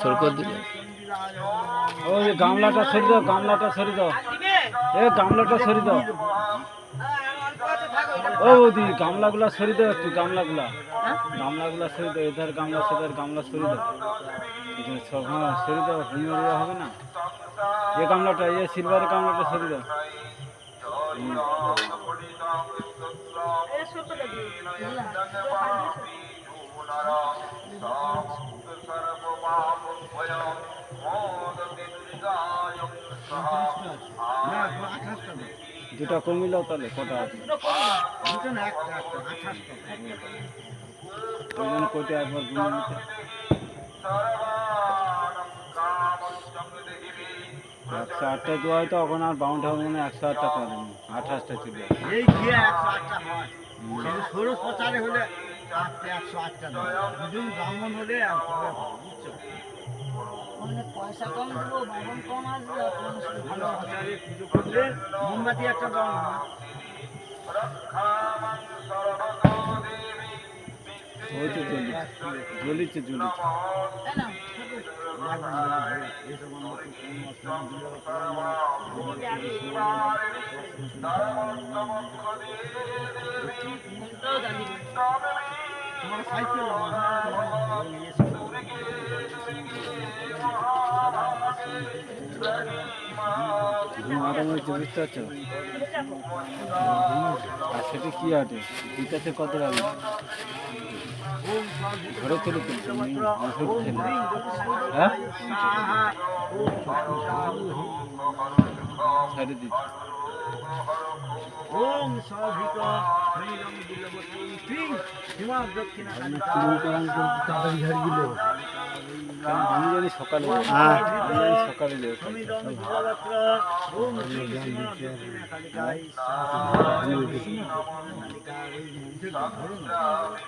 সরকার দিল ওই গামলাটা সরি দাও, গামলাটা সরি দাও, গামলাটা সরি দাও। ও বৌদি গামলাগুলা সরি দাও একটু, গামলাগুলা সরি দাও, এধার গামলা সেধার গামলা সরি দাও। হ্যাঁ সরি দাও, হিমেরিয়া হবে না। গামলাটা সিলভারের গামলাটা সরি দাও। দুটা কমিলাও তাহলে কটা আছে? কয়টা একবার গুনে নিতে। 108টা দেওয়া হয়তো এখন আর বাউন্ড হবে মানে 108টা পাবেন, 28টা ছিল। এই গিয়ে 108টা হয়, ষোড়শ প্রচারে হলে 108টা দুজন ব্রাহ্মণ হলে বুঝছো, পয়সা কম দেবো, বাবন কম আসবে। ভালো প্রচারে পুজো করলে মোমবাতি একটা দাও না। ওই তো জ্বলিচ্ছে জ্বলিচ্ছে। তোমার সাইকেল বুঝতে পারছো? আর সেটা কি আছে বিকাশে কত লাগে ঘরে তুলে তুলছে? হ্যাঁ সাইডে দিচ্ছি। ওম সভিত হরিরং বিলবতী শ্রী সীমা দক্ষিণা তাড়াতাড়ি ঝাড় দিল। আমি জানি সকালে, সকালে যাবে। হরিরং বিলবত্র ওম শ্রী সীমা দক্ষিণা কালিকায়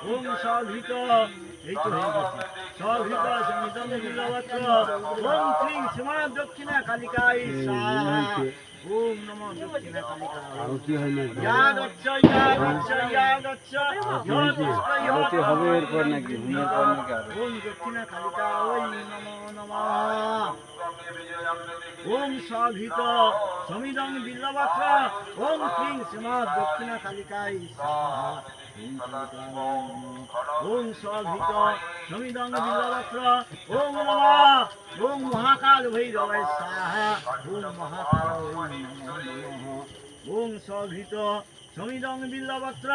ওম সভিত, এই তো হয়ে গেছে। সভিত সমিতং বিলবত্র ওম শ্রী সীমা দক্ষিণা কালিকায় ওম নমো দক্ষিণা কালিকায়। হবে এরপর নাকি ঘুমের পর নাকি আরো? ওম দক্ষিণা কালিকা ওই নমো নমঃ। ওম সভিত সমিদং বিল্লবত্র ওম ক্লিং সীমা দক্ষিণা কালিকায় স্বাহা। ওম সভিত সমিদং বিল্লবত্র ওম নমঃ। ওম মহাকাল ভৈরবায় স্বাহা। ওম মহাকাল ওম নমঃ। ওম সভিত সমিদং বিল্লবত্র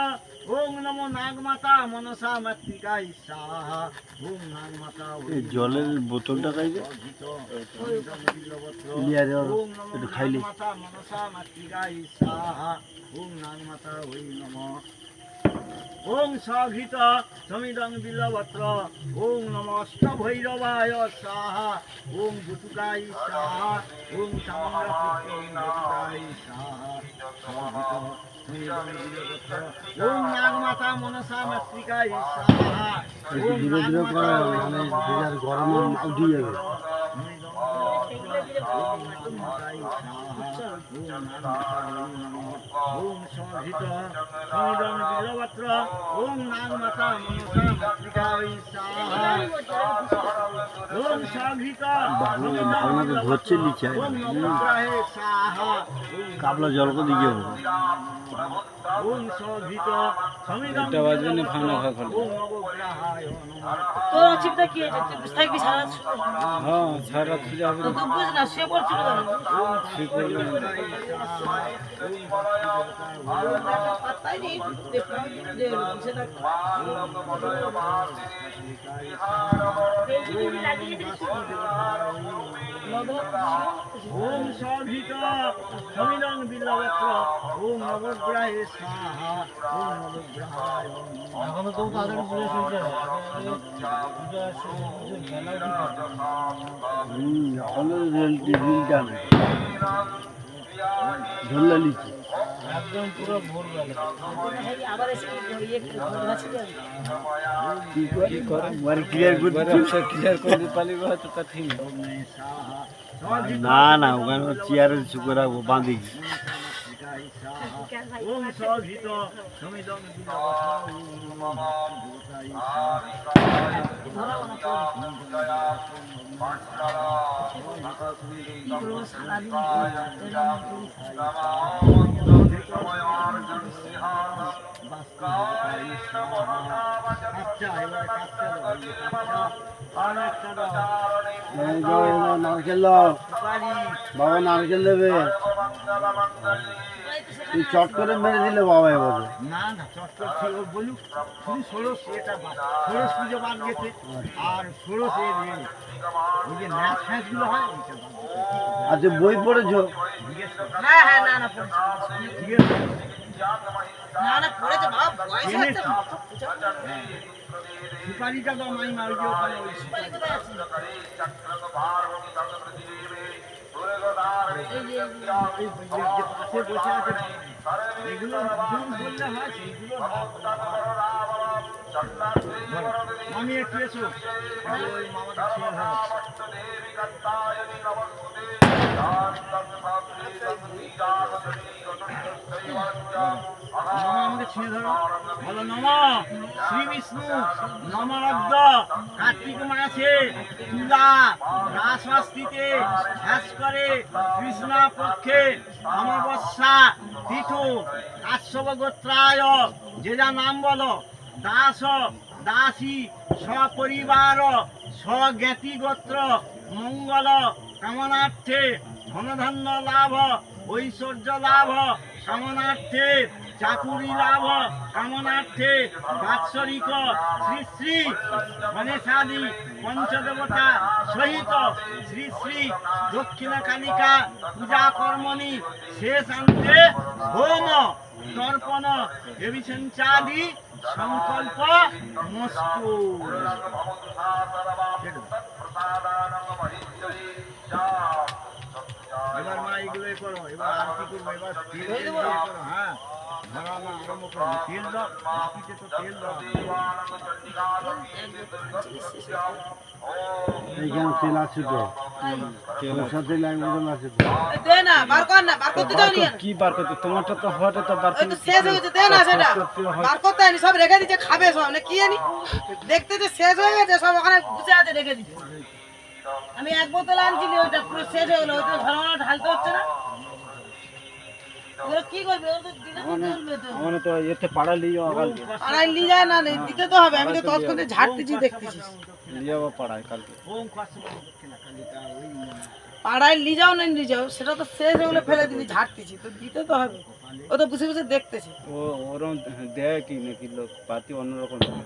ওম নমো নাগমাতা মনসা মাতৃকায় স্বাহা। ওম নাগমাতা জলের বোতলটা খাইবে একটু খাইলে মনসা মাতৃকায় স্বাহা। ওম নাগমাতা ওই নমঃ। ওম সভিত সমিদং বিল্লবত্র ওম নমস্ত ভৈরবায় স্বাহা। ওম দুতুকায় স্বাহা। ওম চামুণ্ডাপুত্রায় স্বাহা। সভিত সমিদং বিল্লবত্র ওম নাগমাতা মনসা মাতৃকায় স্বাহা। ওম নাগমাতা গরমে উঠে যাবে। ওম সভিত সমিদং বিল্লবত্র ওম নাগমাতা মনসা মাতৃকায় স্বাহা। ওম সভিত ভাবনাকে ধরছে নিচে ওম নমগ্রহে স্বাহা। কাবলা জল করে দিয়ে ওম সভিত সমিদং একটা বাজবে না ভাবনা খাওয়া ফেলে। ওম নবগ্রহায় নমঃ। তো চিন্তা কি হয়েছে? তুই থাকবি সারা হ্যাঁ সারা রাত শুয়ে হবে তো তুই বুঝ না, শুয়ে পড়ছিল কেন? শুয়ে পড়বে না। পাত্তাই নেই, দেখলাম যে বসে থাকতো। ওম সভিত সমিদং বিল্লবত্র ওম নবগ্রহে স্বাহা। ওম নবগ্রহায় এখনো তো তাদের পুজো চলছে। ধরলে লিখি একদম পুরো ভোরবেলা। আবার এসে ইয়ে ঘাছি দেবে। কি করে মানে ক্লিয়ার করে দিতে পারলে হয়তো তা ঠিক না। না ওখানে চেয়ারে চুপে রাখবো বাঁধি। কালিকায় স্বাহা ওম সভিত সমিদং বিলবৎ ওম ভক্তদেবতায় আচ্ছা এবারে কাটতে নারকেল দাও বাবা, নারকেল দেবে। তুই চট করে মেরে দিলে বাবা এবারে। না না চটকর ছিল বলুক শুধু ষোড়শ এটা ষোড়শ পুজো বাদ গেছে আর ষোড়শ ওই যে ম্যাচ ফ্যাচগুলো হয় ওইটা বাদ গেছে। আচ্ছা বই পড়েছো? জিজ্ঞেস করো। হ্যাঁ হ্যাঁ না না পড়েছি। জিজ্ঞেস করো। না না পড়েছে বাবা, বয়স হচ্ছে না। হ্যাঁ। সুপারিটা তো মাই মার গিয়ে ওখানে ওই সুপারি কোথায় আছে? এই যে যে পাশে বসে আছে এগুলো দুধ বললে হয় সেইগুলো না বলো। মামি একটু এসো ওই মামাটা ছেলে হয় মামা আমাকে ছিঁড়ে ধরো বলো নম শ্রী বিষ্ণু নমরব্দ কার্তিক মাসে তুলা রাসবাস্তিতে হ্যাস করে কৃষ্ণা পক্ষে অমাবস্যা তিথু কাশ্যপ গোত্রায় যে যা নাম বলো দাস দাসী সপরিবার স্বজ্ঞাতি গোত্র মঙ্গল কামনার্থে ধনধান্য লাভ ঐশ্বর্য লাভ কামনার্থে চাকুরি লাভ কামনার্থে বাৎসরিক শ্রী শ্রী গণেশাদি পঞ্চদেবতা সহিত শ্রী শ্রী দক্ষিণ কালিকা পূজা কর্মণি শেষান্তে হোম তর্পণ দেবীসঞ্চাদি সংকল্প মস্তু। এবার মা এগুলো করো, এবার আর কি করবো, এবার তেল দিয়ে করো। হ্যাঁ ধরানো আরম্ভ করো, তেল দাও বাকিতে তো তেল দাও। এইখানে তেল আছে তো, সরষের তেল এক বোতল আছে তো। দে না, বার কর না, বার করতে যাও নি কেন? কি বার করতে? তোমারটা তো হওয়াটা তো বার ওই তো শেষ হয়ে গেছে, দে না সেটা। বার করতে হয়নি, সব রেখে দিচ্ছে, খাবে সব না কি জানি। দেখতে যে শেষ হয়ে গেছে, সব ওখানে গুছে আছে রেখে দিচ্ছে। আমি এক বোতল আনছিলি, ওইটা পুরো শেষ হয়ে গেলো, ওইটা ঘন ঘন ঢালতে হচ্ছে না। ওরা কি করবে? ওরা তো দিলে তো চলবে তো। মানে তো এতে পাড়া লিয়ে যাওয়া কালকে, আড়াই নিয়ে যায় না, দিতে তো হবে। আমি তো তৎক্ষণে ঝাড়তেছি, দেখতেছিস। লিয়ে যাবো পাড়ায় কালকে। ওম কাশ্যপ দক্ষিণা কালিকা ওই পাড়ায় নিয়ে যাও না নিয়ে যাও, সেটা তো শেষ হয়ে গেলে ফেলে দিলি, ঝাড়তেছি তো, দিতে তো হবে। ও তো বসে বসে দেখতেছে ও ওরম দেয় কি নাকি লোক পাতি অন্যরকম দেয়।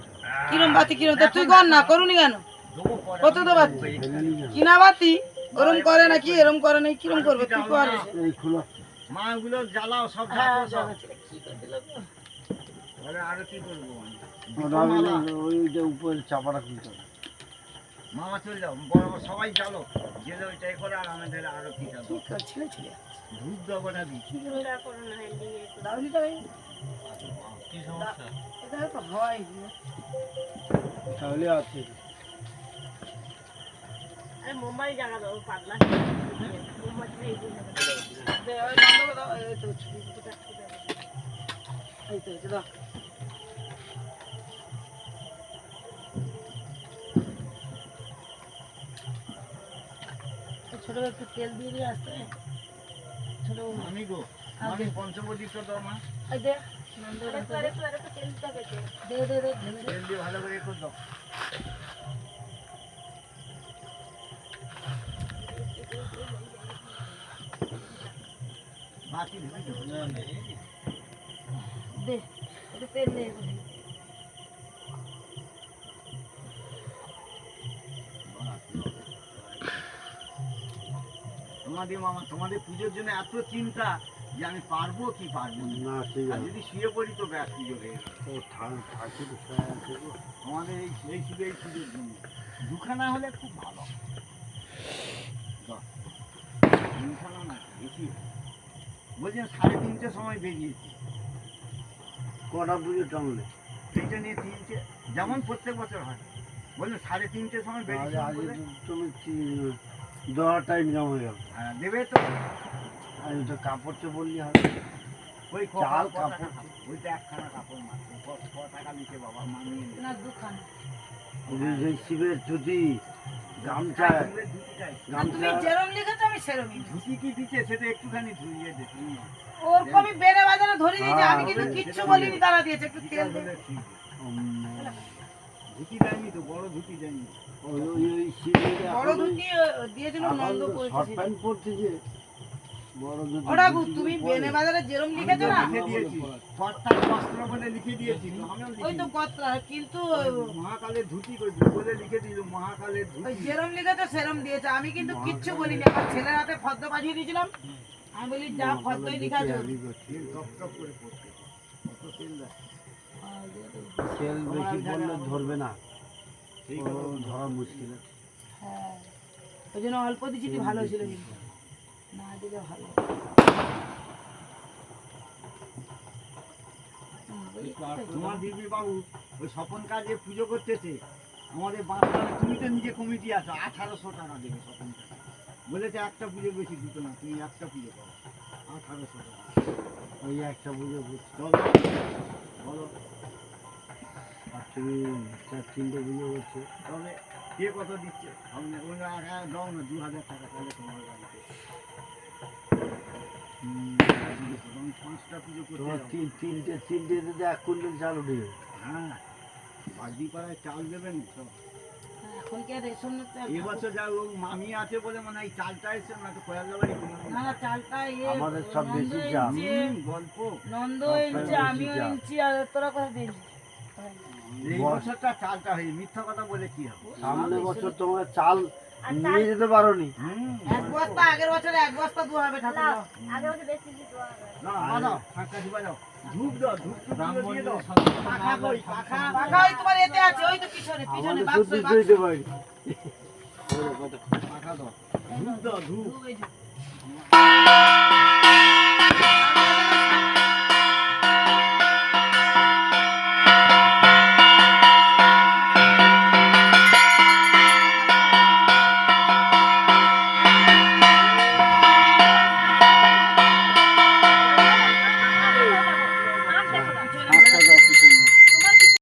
কিরম বাতি কিরম। তা তুই কর না, করুনি কেন? কত তো বাতি কিনা বাতি, ওরম করে না কি, এরম করে না কিরম করবে, তুই কর। এই খুলো, মা ওগুলো জ্বালাও সব ঢাকো সব। ওরা আরো কি করবো ওই যে উপরে চাপাটা খুলতে হবে। মামা চলে যাও, বড় বড় সবাই জ্বালো, জেলে ওইটাই করে আর আমাদের আরো কি যাবো ছেলে ছেলে ধূপ দেবোটা দিই। কি সমস্যা? এটা তো হয় তাহলে আছে মুম্বাই জায়গা দাও পাগলা। ছোট একটু তেল দিয়ে দিয়ে আসতে ছোট আমি গো আমি পঞ্চবটিটা দাও মা, দে তেল দিয়ে ভালো করে করে দাও। বাকি ধুবি দে তেল নে। তোমাদের মামা তোমাদের পুজোর জন্য এত চিন্তা যে আমি পারবো কি পারবো না। না, ঠিক আর আছে। যদি শুয়ে পড়ি তো ব্যাস পুজো হয়ে গেল। ও থাকে তো আমাদের এই শুধু এই পুজোর জন্য দুখানা হলে খুব ভালো। তিনখানা না বেশি বলছি 3:30 সময় বেরিয়েছি। কটা পুজো টানলে? এইটা নিয়ে 3টে যেমন প্রত্যেক বছর হয়, বললো 3:30 সময় বেরিয়েছি আগে বলে। তুমি দেওয়ার টাইম জমা হয়ে গেল। হ্যাঁ দেবে তো। আমি তো কাপড় তো বললি হবে। ওই চাল, চাল কাপড়। কাপড় ওইটা একখানা কাপড় মাত্র ক টাকা নিচে বাবা মানিয়ে নে। না দুখানা। ওই শিবের ধুতি, গামছা, শিবের ধুতিটাই। না, তুমি যেরম লিখেছো আমি সেরমই। ধুতি কি দিচ্ছে সেটা একটুখানি ধুইয়ে দে তুমি। ওরকম আমি বেড়ে বাজারে ধরে দিয়েছি, আমি কিন্তু কিচ্ছু বলিনি, তারা দিয়েছে একটু তেল দে। ধুতি দেয়নি তো, বড় ধুতি দেয়নি। ওই শিবের বড় ধুতি দিয়েছিল নন্দ শর্ট পরেছে। প্যান্ট পরতে যে বড় ধুতি। ওটা তুমি বেনে বাজারে যেরম লিখেছো না, লিখে দিয়েছি কর্তার বস্ত্র বলে লিখে দিয়েছি আমিও ওই তো লিখি। কতটা, কিন্তু মহাকালের ধুতি বলে লিখে দিল মহাকালের ওই ধুতি। যেরম লিখেছো সেরম দিয়েছে, আমি কিন্তু কিচ্ছু বলিনি। আমার ছেলের হাতে ফর্দ পাঠিয়ে দিয়েছিলাম, আমি বলি যা ফর্দই লিখা আছে। তেল টপ টপ করে পড়তে কত তেল দেয়। তেল বেশি পড়লে ধরবে না, সেই ও কথা ধরা মুশকিল আছে। হ্যাঁ, ওই জন্য অল্প দিচ্ছি, ভালো ছিল কিন্তু না দিলে ভালো। তোমার দিদি বাবু ওই স্বপন কাজে পুজো করতেছে আমাদের বাঁশতলায়, তুমি তো নিজে কমিটি আছো, 1800 টাকা দেবে স্বপন কাজে। বলেছে একটা পুজো বেশি দিত না, তুমি একটা পুজো করো, 1800 টাকা। ওই একটা পুজো করছি, চলো বলো আর তুমি 4-3টে পুজো করছো। তবে কে কত দিচ্ছে আমি ওই দাও না 2000 টাকা তাহলে তোমার বাড়িতে। আমি 5টা পুজো করতে তোমার যাবো। তিনটে দিতে 1 কুইন্টাল চাল উঠে যাবে। হ্যাঁ বাড়ি পাড়ায় চাল দেবেন সব। এখন কি আর রেশন নিতে হবে? এবছর যা ও মামি আছে বলে মানে এই চালটা এসে না তো কয়াল্লা বাড়ি না না, চালটা আমাদের সব নন্দ বেশি চাল। এনেছে, গল্প। নন্দ সব এনেছে, বেশি আমিও চাল। এনেছি, আর তোরা কোথা দিয়েছিস? এই বছরটা চালটা হয়ে মিথ্যা কথা বলে কি হবে। সামনে বছর তোমরা চাল নিয়ে যেতে পারো নি। এক বস্তা, আগের বছরে 1 বস্তা দু হবে ঠাকুর। না বাজাও ফাঁকা দিবা যাও ধূপ দাও ধূপ তো দিয়ে দাও। পাখা কই পাখা পাখা ওই তোমার এতে আছে, ওই তো পিছনে পিছনে আমাদের বাক্সে শুদ্ধ বাক্সে। দিতে পারি। পাখা দাও ধূপ দাও ধূপ। ওই যে।